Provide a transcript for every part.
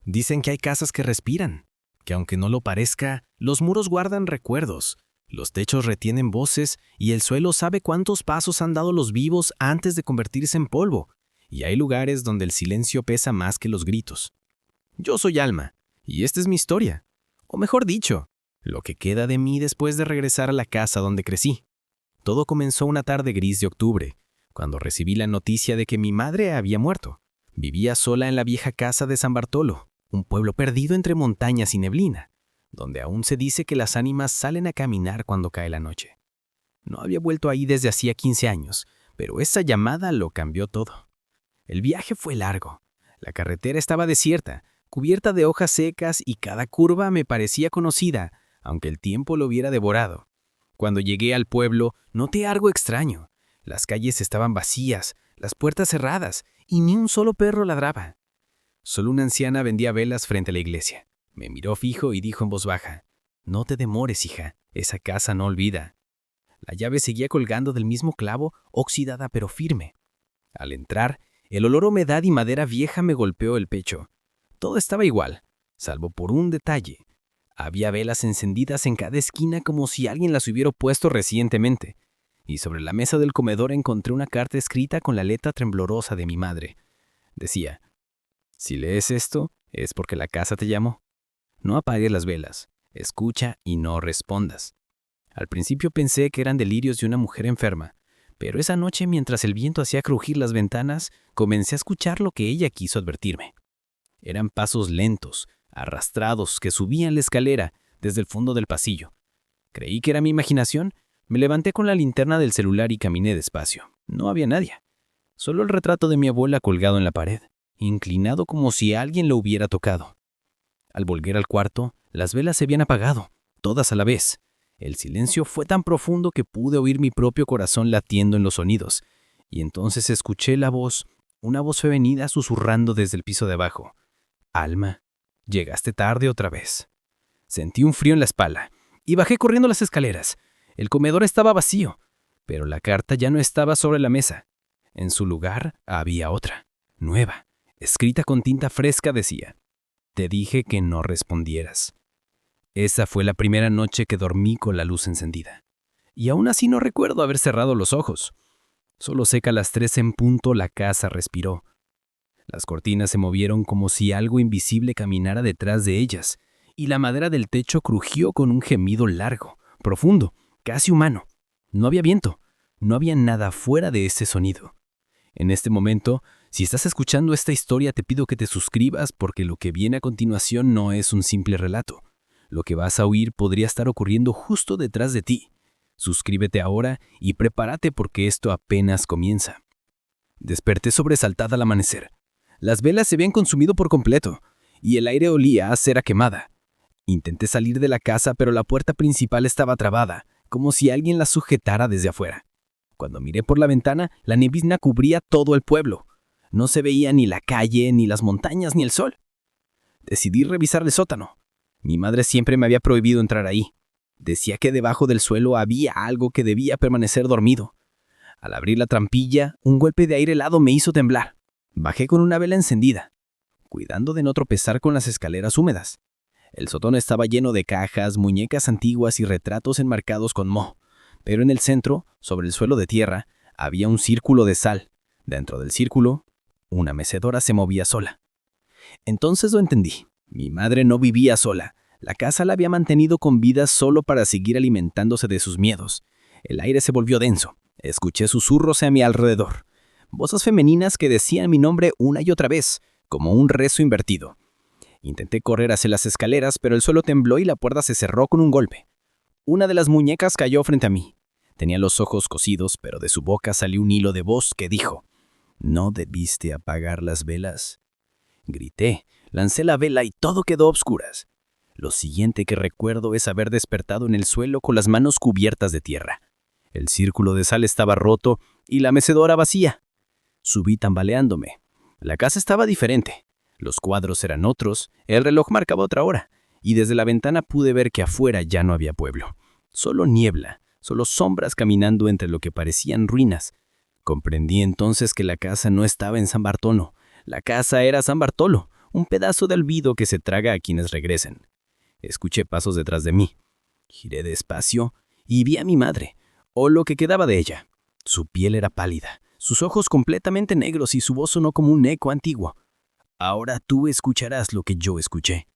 Dicen que hay casas que respiran, que aunque no lo parezca, los muros guardan recuerdos, los techos retienen voces y el suelo sabe cuántos pasos han dado los vivos antes de convertirse en polvo, y hay lugares donde el silencio pesa más que los gritos. Yo soy Alma, y esta es mi historia, o mejor dicho, lo que queda de mí después de regresar a la casa donde crecí. Todo comenzó una tarde gris de octubre, cuando recibí la noticia de que mi madre había muerto. Vivía sola en la vieja casa de San Bartolo, un pueblo perdido entre montañas y neblina, donde aún se dice que las ánimas salen a caminar cuando cae la noche. No había vuelto ahí desde hacía 15 años, pero esa llamada lo cambió todo. El viaje fue largo. La carretera estaba desierta, cubierta de hojas secas y cada curva me parecía conocida, aunque el tiempo lo hubiera devorado. Cuando llegué al pueblo, noté algo extraño. Las calles estaban vacías, las puertas cerradas, y ni un solo perro ladraba. Solo una anciana vendía velas frente a la iglesia. Me miró fijo y dijo en voz baja: «No te demores, hija, esa casa no olvida». La llave seguía colgando del mismo clavo, oxidada pero firme. Al entrar, el olor a humedad y madera vieja me golpeó el pecho. Todo estaba igual, salvo por un detalle. Había velas encendidas en cada esquina como si alguien las hubiera puesto recientemente. Y sobre la mesa del comedor encontré una carta escrita con la letra temblorosa de mi madre. Decía: «Si lees esto, es porque la casa te llamó. No apagues las velas, escucha y no respondas». Al principio pensé que eran delirios de una mujer enferma, pero esa noche, mientras el viento hacía crujir las ventanas, comencé a escuchar lo que ella quiso advertirme. Eran pasos lentos, arrastrados, que subían la escalera desde el fondo del pasillo. Creí que era mi imaginación. Me levanté con la linterna del celular y caminé despacio. No había nadie. Solo el retrato de mi abuela colgado en la pared, inclinado como si alguien lo hubiera tocado. Al volver al cuarto, las velas se habían apagado, todas a la vez. El silencio fue tan profundo que pude oír mi propio corazón latiendo en los sonidos, y entonces escuché la voz, una voz femenina susurrando desde el piso de abajo: «Alma, llegaste tarde otra vez». Sentí un frío en la espalda y bajé corriendo las escaleras. El comedor estaba vacío, pero la carta ya no estaba sobre la mesa. En su lugar había otra, nueva, escrita con tinta fresca. Decía: «Te dije que no respondieras». Esa fue la primera noche que dormí con la luz encendida. Y aún así no recuerdo haber cerrado los ojos. Solo sé que a las 3 en punto la casa respiró. Las cortinas se movieron como si algo invisible caminara detrás de ellas, y la madera del techo crujió con un gemido largo, profundo, casi humano. No había viento, no había nada fuera de ese sonido. En este momento, si estás escuchando esta historia, te pido que te suscribas porque lo que viene a continuación no es un simple relato. Lo que vas a oír podría estar ocurriendo justo detrás de ti. Suscríbete ahora y prepárate porque esto apenas comienza. Desperté sobresaltada al amanecer. Las velas se habían consumido por completo y el aire olía a cera quemada. Intenté salir de la casa, pero la puerta principal estaba trabada, como si alguien la sujetara desde afuera. Cuando miré por la ventana, la neblina cubría todo el pueblo. No se veía ni la calle, ni las montañas, ni el sol. Decidí revisar el sótano. Mi madre siempre me había prohibido entrar ahí. Decía que debajo del suelo había algo que debía permanecer dormido. Al abrir la trampilla, un golpe de aire helado me hizo temblar. Bajé con una vela encendida, cuidando de no tropezar con las escaleras húmedas. El sótano estaba lleno de cajas, muñecas antiguas y retratos enmarcados con moho. Pero en el centro, sobre el suelo de tierra, había un círculo de sal. Dentro del círculo, una mecedora se movía sola. Entonces lo entendí. Mi madre no vivía sola. La casa la había mantenido con vida solo para seguir alimentándose de sus miedos. El aire se volvió denso. Escuché susurros a mi alrededor. Voces femeninas que decían mi nombre una y otra vez, como un rezo invertido. Intenté correr hacia las escaleras, pero el suelo tembló y la puerta se cerró con un golpe. Una de las muñecas cayó frente a mí. Tenía los ojos cosidos, pero de su boca salió un hilo de voz que dijo: «¿No debiste apagar las velas?». Grité, lancé la vela y todo quedó a obscuras. Lo siguiente que recuerdo es haber despertado en el suelo con las manos cubiertas de tierra. El círculo de sal estaba roto y la mecedora vacía. Subí tambaleándome. La casa estaba diferente. Los cuadros eran otros, el reloj marcaba otra hora, y desde la ventana pude ver que afuera ya no había pueblo. Solo niebla, solo sombras caminando entre lo que parecían ruinas. Comprendí entonces que la casa no estaba en San Bartolo. La casa era San Bartolo, un pedazo de olvido que se traga a quienes regresen. Escuché pasos detrás de mí. Giré despacio y vi a mi madre, o lo que quedaba de ella. Su piel era pálida, sus ojos completamente negros y su voz sonó como un eco antiguo. Ahora tú escucharás lo que yo escuché.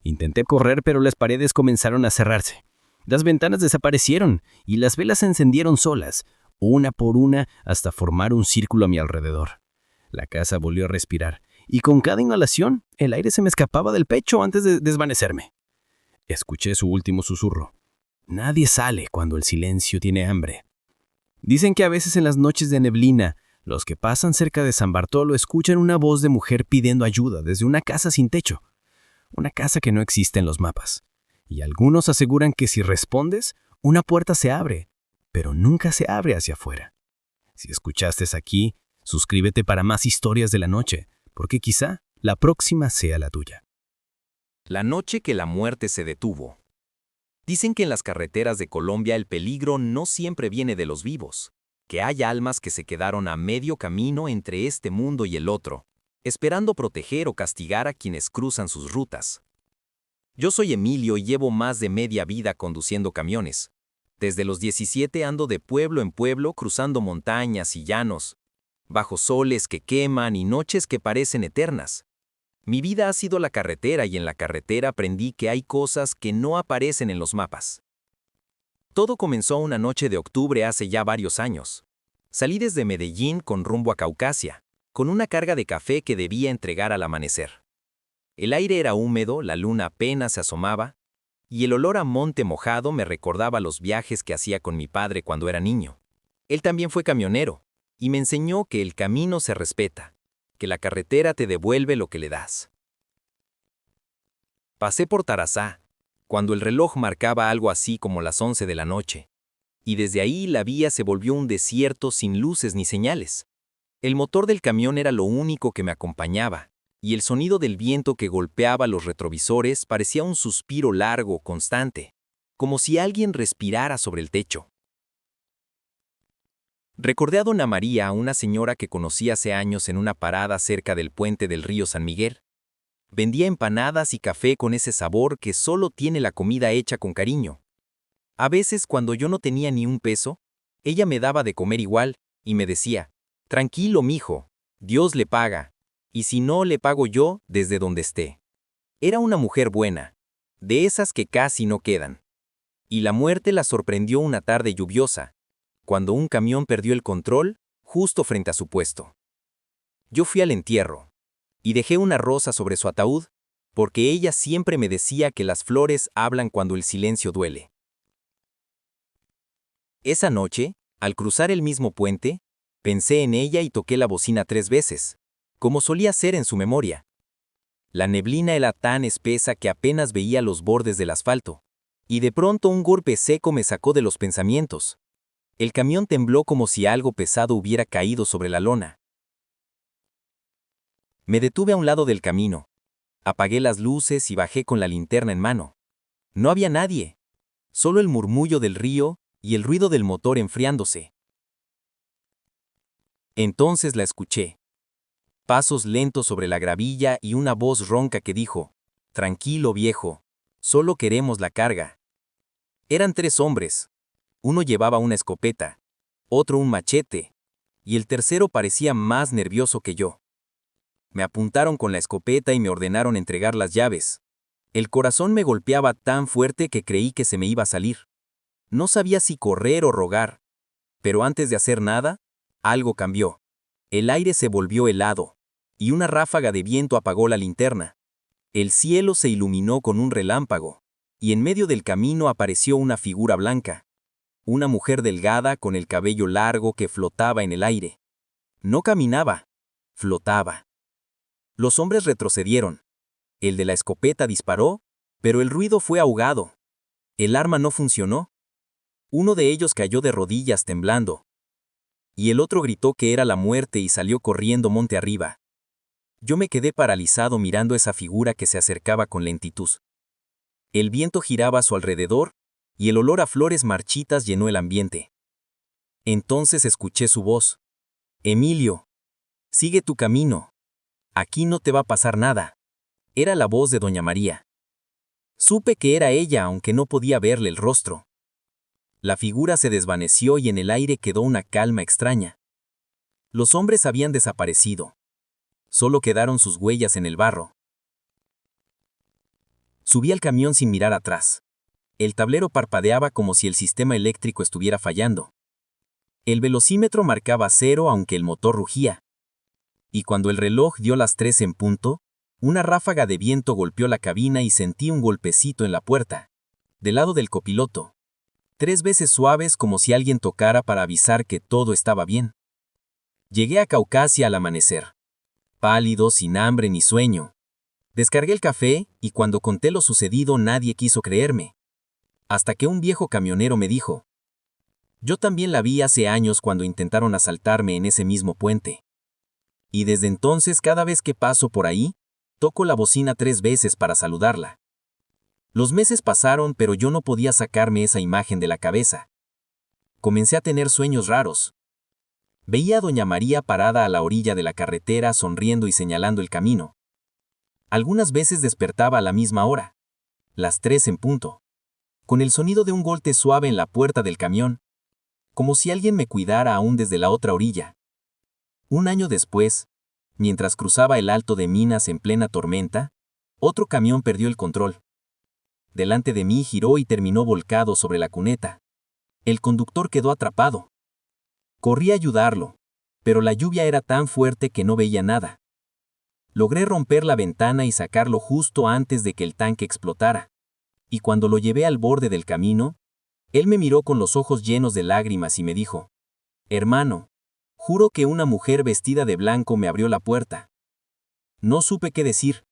Intenté correr, pero las paredes comenzaron a cerrarse. Las ventanas desaparecieron y las velas se encendieron solas, una por una, hasta formar un círculo a mi alrededor. La casa volvió a respirar, y con cada inhalación, el aire se me escapaba del pecho antes de desvanecerme. Escuché su último susurro. Nadie sale cuando el silencio tiene hambre. Dicen que a veces en las noches de neblina, los que pasan cerca de San Bartolo escuchan una voz de mujer pidiendo ayuda desde una casa sin techo, una casa que no existe en los mapas. Y algunos aseguran que si respondes, una puerta se abre, pero nunca se abre hacia afuera. Si escuchaste aquí, suscríbete para más historias de la noche, porque quizá la próxima sea la tuya. La noche que la muerte se detuvo. Dicen que en las carreteras de Colombia el peligro no siempre viene de los vivos, que hay almas que se quedaron a medio camino entre este mundo y el otro, esperando proteger o castigar a quienes cruzan sus rutas. Yo soy Emilio y llevo más de media vida conduciendo camiones. Desde los 17 ando de pueblo en pueblo cruzando montañas y llanos, bajo soles que queman y noches que parecen eternas. Mi vida ha sido la carretera y en la carretera aprendí que hay cosas que no aparecen en los mapas. Todo comenzó una noche de octubre hace ya varios años. Salí desde Medellín con rumbo a Caucasia, con una carga de café que debía entregar al amanecer. El aire era húmedo, la luna apenas se asomaba, y el olor a monte mojado me recordaba los viajes que hacía con mi padre cuando era niño. Él también fue camionero, y me enseñó que el camino se respeta, que la carretera te devuelve lo que le das. Pasé por Tarazá, cuando el reloj marcaba algo así como las 11 de la noche, y desde ahí la vía se volvió un desierto sin luces ni señales. El motor del camión era lo único que me acompañaba, y el sonido del viento que golpeaba los retrovisores parecía un suspiro largo, constante, como si alguien respirara sobre el techo. Recordé a Dona María, una señora que conocí hace años en una parada cerca del puente del río San Miguel. Vendía empanadas y café con ese sabor que solo tiene la comida hecha con cariño. A veces, cuando yo no tenía ni un peso, ella me daba de comer igual y me decía, «Tranquilo, mijo, Dios le paga, y si no le pago yo desde donde esté». Era una mujer buena, de esas que casi no quedan. Y la muerte la sorprendió una tarde lluviosa, cuando un camión perdió el control justo frente a su puesto. Yo fui al entierro y dejé una rosa sobre su ataúd, porque ella siempre me decía que las flores hablan cuando el silencio duele. Esa noche, al cruzar el mismo puente, pensé en ella y toqué la bocina 3 veces, como solía hacer en su memoria. La neblina era tan espesa que apenas veía los bordes del asfalto, y de pronto un golpe seco me sacó de los pensamientos. El camión tembló como si algo pesado hubiera caído sobre la lona. Me detuve a un lado del camino. Apagué las luces y bajé con la linterna en mano. No había nadie, solo el murmullo del río y el ruido del motor enfriándose. Entonces la escuché. Pasos lentos sobre la gravilla y una voz ronca que dijo, «Tranquilo, viejo, solo queremos la carga». Eran 3 hombres. Uno llevaba una escopeta, otro un machete, y el tercero parecía más nervioso que yo. Me apuntaron con la escopeta y me ordenaron entregar las llaves. El corazón me golpeaba tan fuerte que creí que se me iba a salir. No sabía si correr o rogar, pero antes de hacer nada, algo cambió. El aire se volvió helado, y una ráfaga de viento apagó la linterna. El cielo se iluminó con un relámpago, y en medio del camino apareció una figura blanca. Una mujer delgada con el cabello largo que flotaba en el aire. No caminaba, flotaba. Los hombres retrocedieron. El de la escopeta disparó, pero el ruido fue ahogado. El arma no funcionó. Uno de ellos cayó de rodillas temblando. Y el otro gritó que era la muerte y salió corriendo monte arriba. Yo me quedé paralizado mirando esa figura que se acercaba con lentitud. El viento giraba a su alrededor, y el olor a flores marchitas llenó el ambiente. Entonces escuché su voz. «Emilio, sigue tu camino. Aquí no te va a pasar nada». Era la voz de doña María. Supe que era ella, aunque no podía verle el rostro. La figura se desvaneció y en el aire quedó una calma extraña. Los hombres habían desaparecido. Solo quedaron sus huellas en el barro. Subí al camión sin mirar atrás. El tablero parpadeaba como si el sistema eléctrico estuviera fallando. El velocímetro marcaba 0 aunque el motor rugía. Y cuando el reloj dio las 3 en punto, una ráfaga de viento golpeó la cabina y sentí un golpecito en la puerta, del lado del copiloto. 3 veces suaves como si alguien tocara para avisar que todo estaba bien. Llegué a Caucasia al amanecer. Pálido, sin hambre ni sueño. Descargué el café y cuando conté lo sucedido nadie quiso creerme. Hasta que un viejo camionero me dijo: yo también la vi hace años cuando intentaron asaltarme en ese mismo puente. Y desde entonces cada vez que paso por ahí, toco la bocina 3 veces para saludarla. Los meses pasaron pero yo no podía sacarme esa imagen de la cabeza. Comencé a tener sueños raros. Veía a doña María parada a la orilla de la carretera sonriendo y señalando el camino. Algunas veces despertaba a la misma hora, las 3 en punto, con el sonido de un golpe suave en la puerta del camión, como si alguien me cuidara aún desde la otra orilla. Un año después, mientras cruzaba el Alto de Minas en plena tormenta, otro camión perdió el control. Delante de mí giró y terminó volcado sobre la cuneta. El conductor quedó atrapado. Corrí a ayudarlo, pero la lluvia era tan fuerte que no veía nada. Logré romper la ventana y sacarlo justo antes de que el tanque explotara. Y cuando lo llevé al borde del camino, él me miró con los ojos llenos de lágrimas y me dijo: hermano, juro que una mujer vestida de blanco me abrió la puerta. No supe qué decir.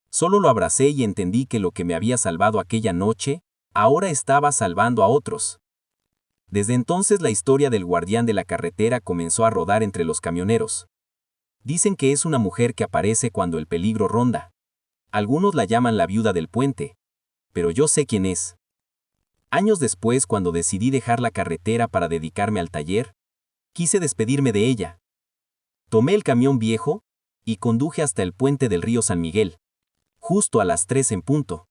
Solo lo abracé y entendí que lo que me había salvado aquella noche, ahora estaba salvando a otros. Desde entonces la historia del guardián de la carretera comenzó a rodar entre los camioneros. Dicen que es una mujer que aparece cuando el peligro ronda. Algunos la llaman la viuda del puente, pero yo sé quién es. Años después, cuando decidí dejar la carretera para dedicarme al taller, quise despedirme de ella. Tomé el camión viejo y conduje hasta el puente del río San Miguel, justo a las 3 en punto.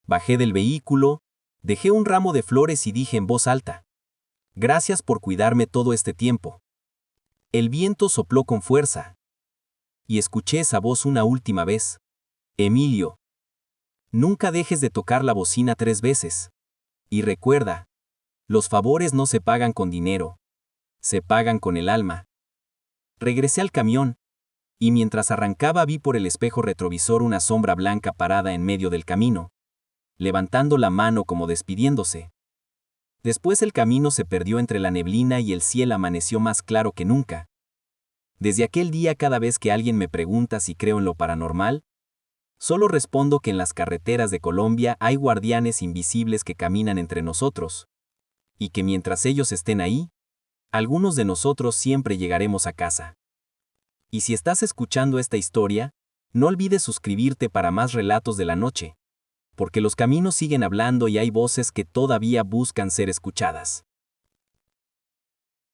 Bajé del vehículo, dejé un ramo de flores y dije en voz alta: gracias por cuidarme todo este tiempo. El viento sopló con fuerza. Y escuché esa voz una última vez: Emilio, nunca dejes de tocar la bocina 3 veces. Y recuerda, los favores no se pagan con dinero, se pagan con el alma. Regresé al camión, y mientras arrancaba vi por el espejo retrovisor una sombra blanca parada en medio del camino, levantando la mano como despidiéndose. Después el camino se perdió entre la neblina y el cielo amaneció más claro que nunca. Desde aquel día, cada vez que alguien me pregunta si creo en lo paranormal, solo respondo que en las carreteras de Colombia hay guardianes invisibles que caminan entre nosotros, y que mientras ellos estén ahí, algunos de nosotros siempre llegaremos a casa. Y si estás escuchando esta historia, no olvides suscribirte para más relatos de la noche, porque los caminos siguen hablando y hay voces que todavía buscan ser escuchadas.